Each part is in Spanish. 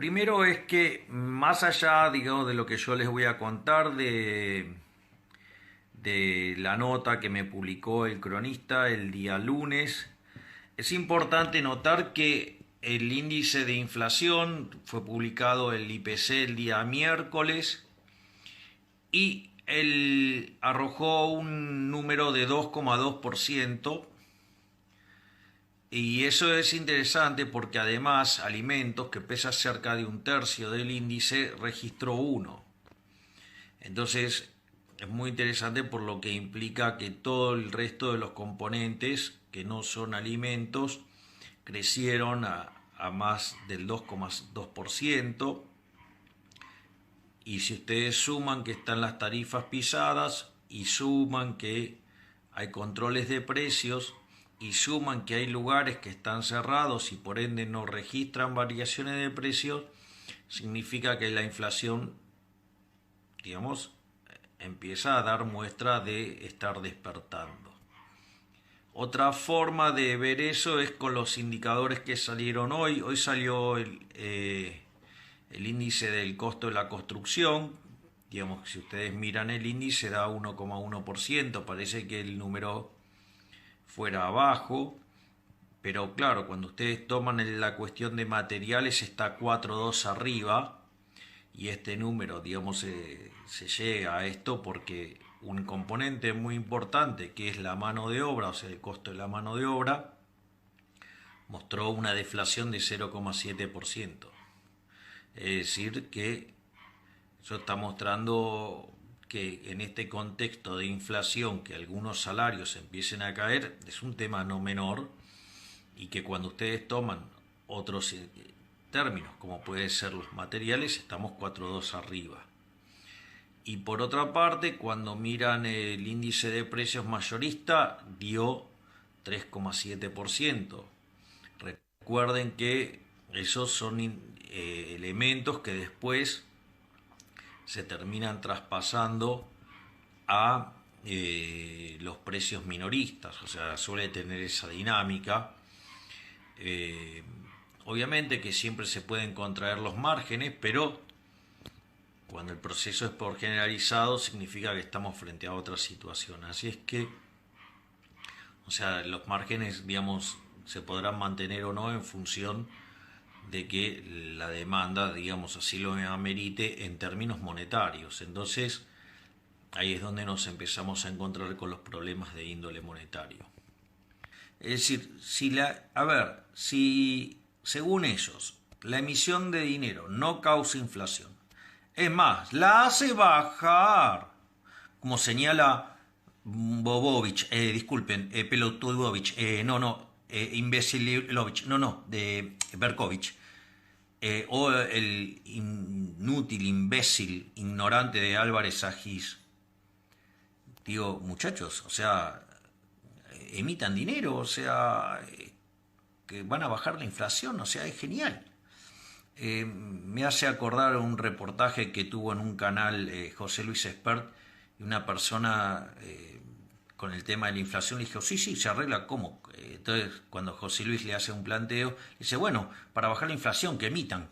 primero es que más allá, digamos, de lo que yo les voy a contar de la nota que me publicó el cronista el día lunes, es importante notar que el índice de inflación fue publicado el IPC el día miércoles y él arrojó un número de 2,2%. Y eso es interesante porque además alimentos, que pesa cerca de un tercio del índice, registró uno. Entonces es muy interesante por lo que implica que todo el resto de los componentes que no son alimentos crecieron a más del 2,2%. Y si ustedes suman que están las tarifas pisadas y suman que hay controles de precios, y suman que hay lugares que están cerrados y por ende no registran variaciones de precios, significa que la inflación, digamos, empieza a dar muestra de estar despertando. Otra forma de ver eso es con los indicadores que salieron hoy. Hoy salió el índice del costo de la construcción. Digamos, si ustedes miran el índice da 1,1%, parece que el número fuera abajo, pero claro, cuando ustedes toman la cuestión de materiales está 4,2 arriba, y este número, digamos, se llega a esto porque un componente muy importante que es la mano de obra, o sea, el costo de la mano de obra, mostró una deflación de 0,7%. Es decir, que eso está mostrando que en este contexto de inflación, que algunos salarios empiecen a caer, es un tema no menor, y que cuando ustedes toman otros términos, como pueden ser los materiales, estamos 4,2 arriba. Y por otra parte, cuando miran el índice de precios mayorista, dio 3,7%. Recuerden que esos son elementos que después se terminan traspasando a los precios minoristas, o sea, suele tener esa dinámica. Obviamente que siempre se pueden contraer los márgenes, pero cuando el proceso es por generalizado significa que estamos frente a otra situación. Así es que, o sea, los márgenes, digamos, se podrán mantener o no en función de que la demanda, digamos, así lo amerite en términos monetarios. Entonces, ahí es donde nos empezamos a encontrar con los problemas de índole monetario. Es decir, si según ellos la emisión de dinero no causa inflación, es más, la hace bajar, como señala Bobovich, Pelotudovich, Imbecilovich, de Berkovich, o el inútil, imbécil, ignorante de Álvarez Agis. Digo, muchachos, o sea, emitan dinero, o sea, que van a bajar la inflación, o sea, es genial. Me hace acordar un reportaje que tuvo en un canal José Luis Espert, y una persona con el tema de la inflación le dijo, sí, se arregla, ¿cómo? Entonces, cuando José Luis le hace un planteo, dice, bueno, para bajar la inflación, que emitan.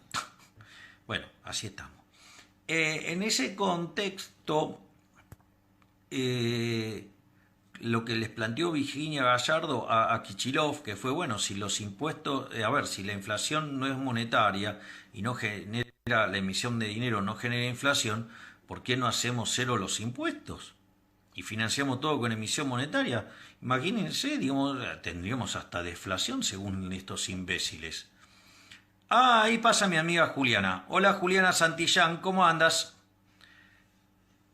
Bueno, así estamos. En ese contexto, lo que les planteó Virginia Gallardo a Kichilov, que fue, bueno, si los impuestos, si la inflación no es monetaria y no genera, la emisión de dinero no genera inflación, ¿por qué no hacemos cero los impuestos? Y financiamos todo con emisión monetaria. Imagínense, digamos, tendríamos hasta deflación según estos imbéciles. Ahí pasa mi amiga Juliana. Hola Juliana Santillán, ¿cómo andas?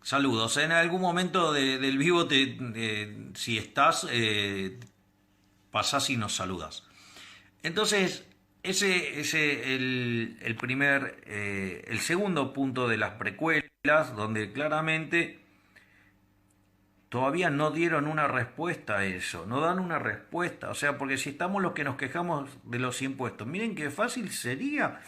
Saludos. En algún momento del vivo, si estás, pasás y nos saludas. Entonces, ese es el segundo punto de las precuelas, donde claramente todavía no dieron una respuesta a eso, no dan una respuesta. O sea, porque si estamos los que nos quejamos de los impuestos, miren qué fácil sería.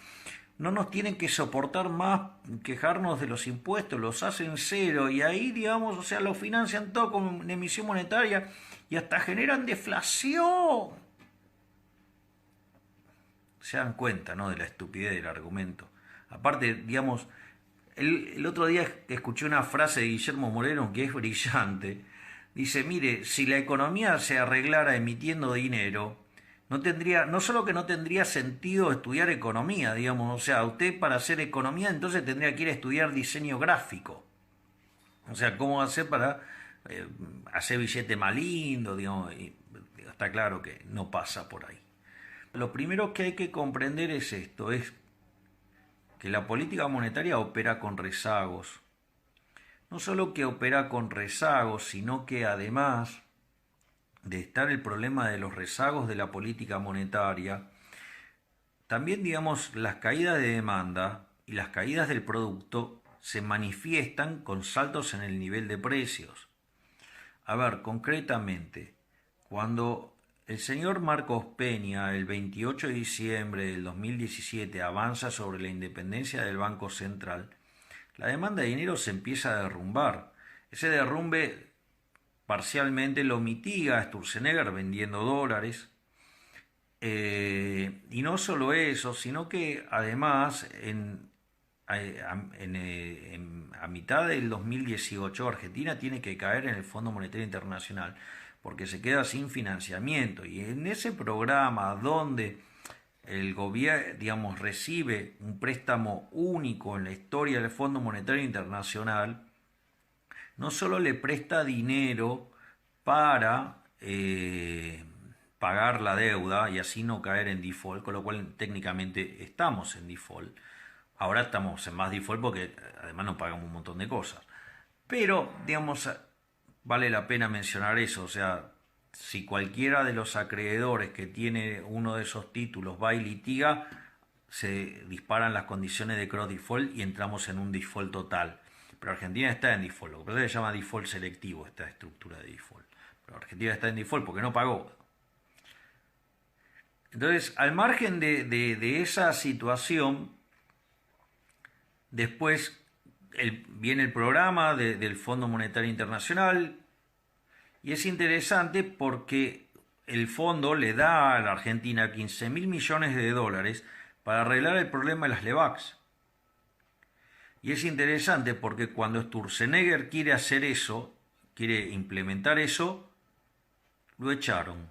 No nos tienen que soportar más quejarnos de los impuestos, los hacen cero y ahí, digamos, o sea, lo financian todo con emisión monetaria y hasta generan deflación. Se dan cuenta, ¿no?, de la estupidez del argumento. Aparte, digamos, el otro día escuché una frase de Guillermo Moreno que es brillante. Dice, mire, si la economía se arreglara emitiendo dinero, no solo que no tendría sentido estudiar economía, digamos, o sea, usted para hacer economía entonces tendría que ir a estudiar diseño gráfico. O sea, ¿cómo hacer para hacer billete más lindo? Digamos, y está claro que no pasa por ahí. Lo primero que hay que comprender es esto, es que la política monetaria opera con rezagos. No solo que opera con rezagos, sino que además de estar el problema de los rezagos de la política monetaria, también digamos las caídas de demanda y las caídas del producto se manifiestan con saltos en el nivel de precios. A ver, concretamente, cuando el señor Marcos Peña, el 28 de diciembre del 2017, avanza sobre la independencia del Banco Central, la demanda de dinero se empieza a derrumbar. Ese derrumbe parcialmente lo mitiga Sturzenegger vendiendo dólares. Y no solo eso, sino que además a mitad del 2018 Argentina tiene que caer en el Fondo Monetario Internacional porque se queda sin financiamiento. Y en ese programa donde el gobierno, digamos, recibe un préstamo único en la historia del Fondo Monetario Internacional, no solo le presta dinero para pagar la deuda y así no caer en default, con lo cual técnicamente estamos en default. Ahora estamos en más default porque además nos pagamos un montón de cosas. Pero, digamos, vale la pena mencionar eso, o sea, si cualquiera de los acreedores que tiene uno de esos títulos va y litiga, se disparan las condiciones de cross default y entramos en un default total. Pero Argentina está en default, lo que pasa es que se llama default selectivo esta estructura de default. Pero Argentina está en default porque no pagó. Entonces, al margen de esa situación, después viene el programa del Fondo Monetario Internacional y es interesante porque el fondo le da a la Argentina 15.000 millones de dólares para arreglar el problema de las LEVACs. Y es interesante porque cuando Sturzenegger quiere hacer eso, quiere implementar eso, lo echaron.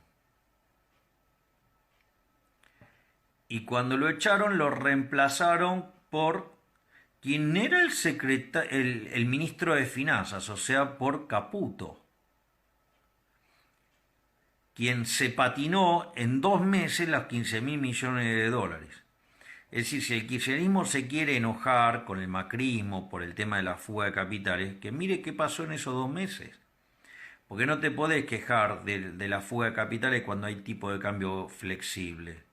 Y cuando lo echaron, lo reemplazaron por quien era el ministro de Finanzas, o sea, por Caputo, quien se patinó en 2 meses las 15.000 millones de dólares. Es decir, si el kirchnerismo se quiere enojar con el macrismo por el tema de la fuga de capitales, que mire qué pasó en esos 2 meses. Porque no te podés quejar de la fuga de capitales cuando hay tipo de cambio flexible.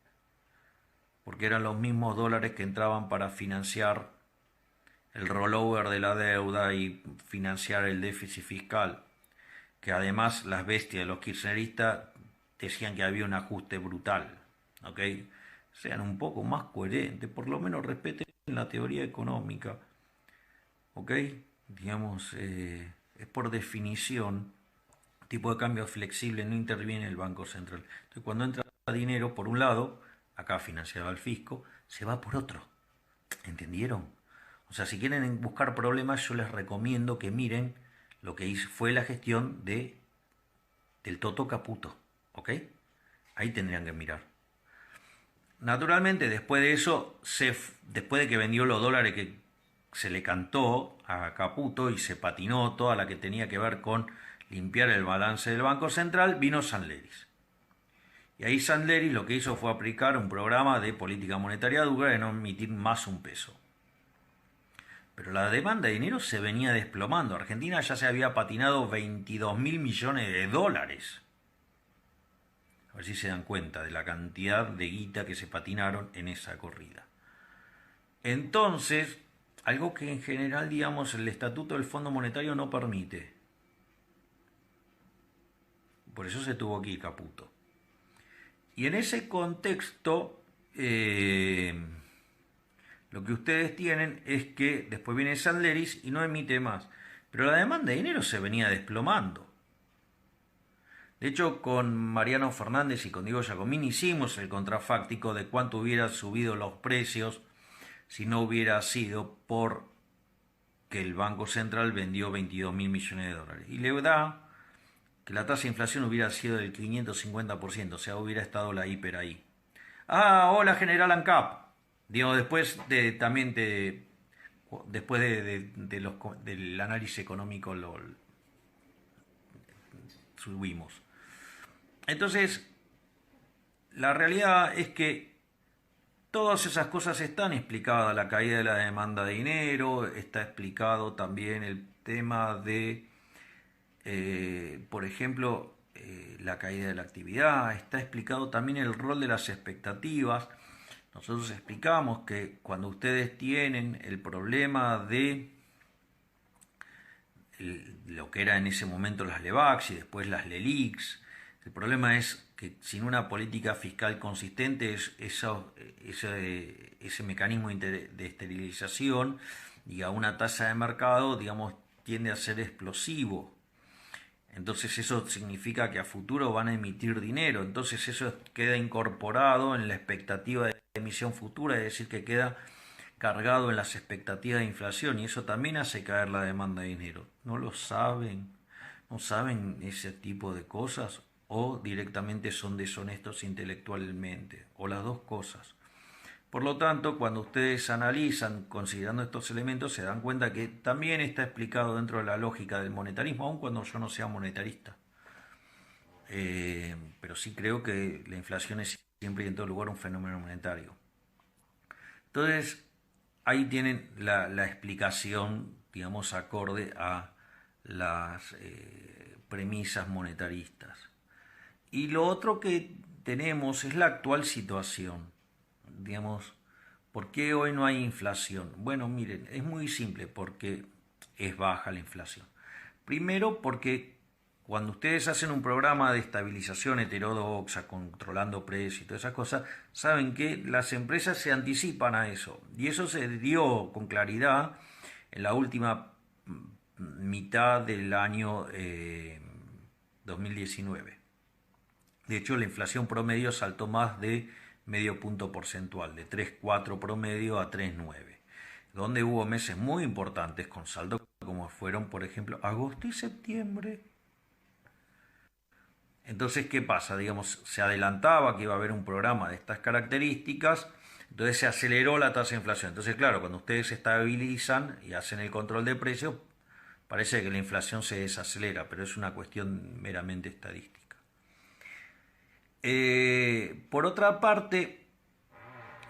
Porque eran los mismos dólares que entraban para financiar el rollover de la deuda y financiar el déficit fiscal. Que además las bestias de los kirchneristas decían que había un ajuste brutal. ¿Ok? Sean un poco más coherentes, por lo menos respeten la teoría económica. ¿Ok? Digamos, es por definición, tipo de cambio flexible no interviene el Banco Central. Entonces, cuando entra dinero por un lado, acá financiado al fisco, se va por otro. ¿Entendieron? O sea, si quieren buscar problemas, yo les recomiendo que miren lo que fue la gestión del Toto Caputo. ¿Ok? Ahí tendrían que mirar. Naturalmente, después de eso, después de que vendió los dólares que se le cantó a Caputo y se patinó toda la que tenía que ver con limpiar el balance del Banco Central, vino Sanleris. Y ahí Sanleris lo que hizo fue aplicar un programa de política monetaria dura de no emitir más un peso. Pero la demanda de dinero se venía desplomando. Argentina ya se había patinado 22.000 millones de dólares. A ver si se dan cuenta de la cantidad de guita que se patinaron en esa corrida. Entonces, algo que en general, digamos, el estatuto del Fondo Monetario no permite. Por eso se tuvo que ir Caputo. Y en ese contexto, lo que ustedes tienen es que después viene Sanleris y no emite más. Pero la demanda de dinero se venía desplomando. De hecho, con Mariano Fernández y con Diego Giacomini hicimos el contrafáctico de cuánto hubieran subido los precios si no hubiera sido por que el Banco Central vendió 22.000 millones de dólares. Y le da que la tasa de inflación hubiera sido del 550%, o sea, hubiera estado la hiper ahí. Ah, hola General ANCAP. Digo, después del análisis económico lo subimos. Entonces, la realidad es que todas esas cosas están explicadas, la caída de la demanda de dinero, está explicado también el tema de, por ejemplo, la caída de la actividad, está explicado también el rol de las expectativas. Nosotros explicamos que cuando ustedes tienen el problema de lo que era en ese momento las LEVAX y después las LELIX, el problema es que sin una política fiscal consistente ese mecanismo de esterilización y a una tasa de mercado, digamos, tiende a ser explosivo. Entonces eso significa que a futuro van a emitir dinero. Entonces eso queda incorporado en la expectativa de emisión futura, es decir, que queda cargado en las expectativas de inflación y eso también hace caer la demanda de dinero. ¿No lo saben? ¿No saben ese tipo de cosas? ¿O directamente son deshonestos intelectualmente? O las dos cosas. Por lo tanto, cuando ustedes analizan considerando estos elementos, se dan cuenta que también está explicado dentro de la lógica del monetarismo, aun cuando yo no sea monetarista. Pero sí creo que la inflación es siempre y en todo lugar un fenómeno monetario. Entonces, ahí tienen la explicación, digamos, acorde a las premisas monetaristas. Y lo otro que tenemos es la actual situación. Digamos, ¿por qué hoy no hay inflación? Bueno, miren, es muy simple, porque es baja la inflación. Primero, porque cuando ustedes hacen un programa de estabilización heterodoxa, controlando precios y todas esas cosas, saben que las empresas se anticipan a eso. Y eso se dio con claridad en la última mitad del año 2019. De hecho, la inflación promedio saltó más de medio punto porcentual, de 3,4 promedio a 3,9, donde hubo meses muy importantes con saldo como fueron, por ejemplo, agosto y septiembre. Entonces, ¿qué pasa? Digamos, se adelantaba que iba a haber un programa de estas características, entonces se aceleró la tasa de inflación. Entonces, claro, cuando ustedes se estabilizan y hacen el control de precios, parece que la inflación se desacelera, pero es una cuestión meramente estadística. Por otra parte,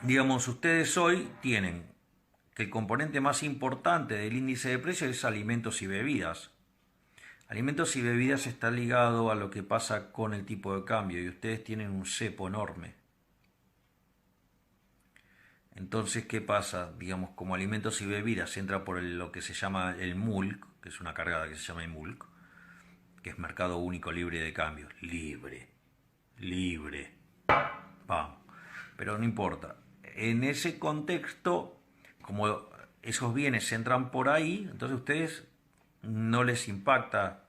digamos, ustedes hoy tienen que el componente más importante del índice de precios es alimentos y bebidas. Alimentos y bebidas está ligado a lo que pasa con el tipo de cambio y ustedes tienen un cepo enorme. Entonces, ¿qué pasa? Digamos, como alimentos y bebidas entra por lo que se llama el MULC, que es una cargada que se llama el MULC, que es Mercado Único Libre de Cambios. Libre. Vamos. Pero no importa. En ese contexto, como esos bienes entran por ahí, entonces a ustedes no les impacta.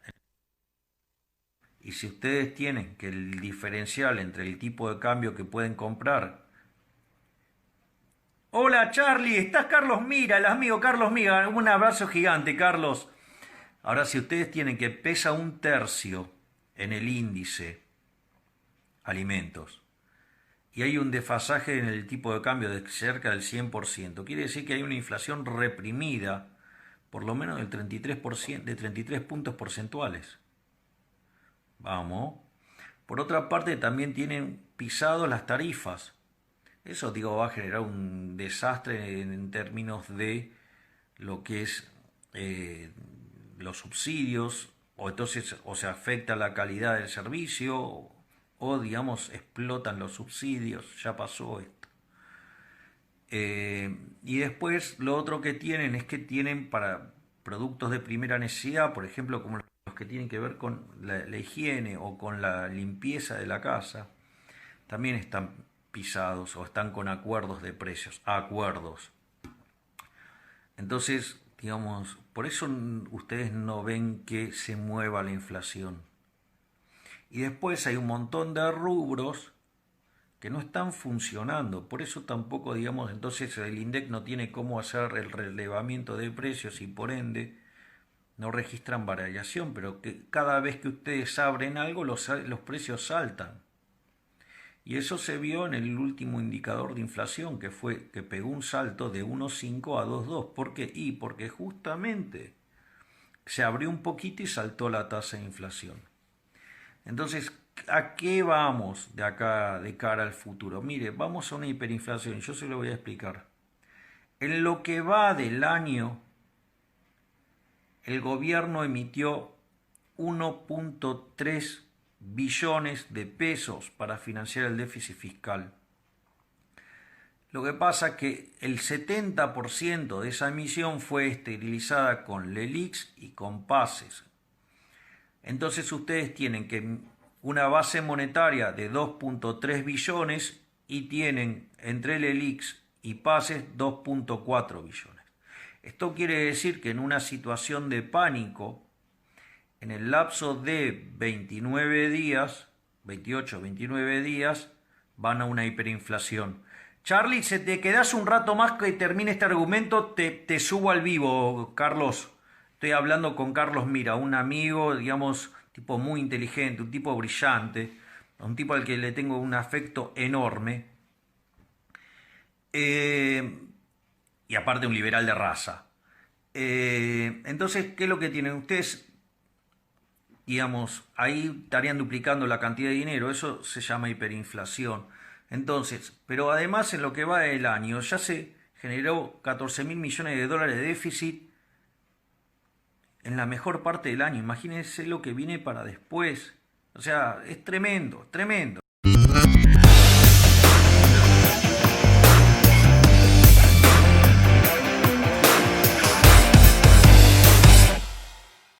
Y si ustedes tienen que el diferencial entre el tipo de cambio que pueden comprar. Hola Charlie, ¿estás Carlos Mira, el amigo Carlos Mira? Un abrazo gigante, Carlos. Ahora, si ustedes tienen que pesa un tercio en el índice alimentos y hay un desfasaje en el tipo de cambio de cerca del 100%, quiere decir que hay una inflación reprimida por lo menos del 33%, de 33 puntos porcentuales. Vamos. Por otra parte, también tienen pisado las tarifas. Eso, digo, va a generar un desastre en términos de lo que es los subsidios, o entonces o se afecta la calidad del servicio, o digamos, explotan los subsidios, ya pasó esto. Y después lo otro que tienen es que tienen para productos de primera necesidad, por ejemplo, como los que tienen que ver con la higiene o con la limpieza de la casa, también están pisados o están con acuerdos de precios, acuerdos. Entonces, digamos, por eso ustedes no ven que se mueva la inflación. Y después hay un montón de rubros que no están funcionando. Por eso tampoco, digamos, entonces el INDEC no tiene cómo hacer el relevamiento de precios y por ende no registran variación, pero que cada vez que ustedes abren algo los precios saltan. Y eso se vio en el último indicador de inflación, que fue que pegó un salto de 1,5 a 2,2. ¿Por qué? Y porque justamente se abrió un poquito y saltó la tasa de inflación. Entonces, ¿a qué vamos de acá de cara al futuro? Mire, vamos a una hiperinflación, yo se lo voy a explicar. En lo que va del año, el gobierno emitió 1,3 billones de pesos para financiar el déficit fiscal. Lo que pasa es que el 70% de esa emisión fue esterilizada con LELIQs y con PASES. Entonces ustedes tienen que una base monetaria de 2,3 billones y tienen entre LELIQs y PASES 2,4 billones. Esto quiere decir que en una situación de pánico, en el lapso de 29 días, 28, 29 días, van a una hiperinflación. Charlie, si te quedas un rato más que termine este argumento, te subo al vivo, Carlos. Estoy hablando con Carlos Mira, un amigo, digamos, tipo muy inteligente, un tipo brillante, un tipo al que le tengo un afecto enorme. Y aparte un liberal de raza. Entonces, ¿qué es lo que tienen ustedes? Digamos, ahí estarían duplicando la cantidad de dinero, eso se llama hiperinflación. Entonces, pero además en lo que va del año ya se generó 14.000 millones de dólares de déficit en la mejor parte del año. Imagínense lo que viene para después. O sea, es tremendo, tremendo.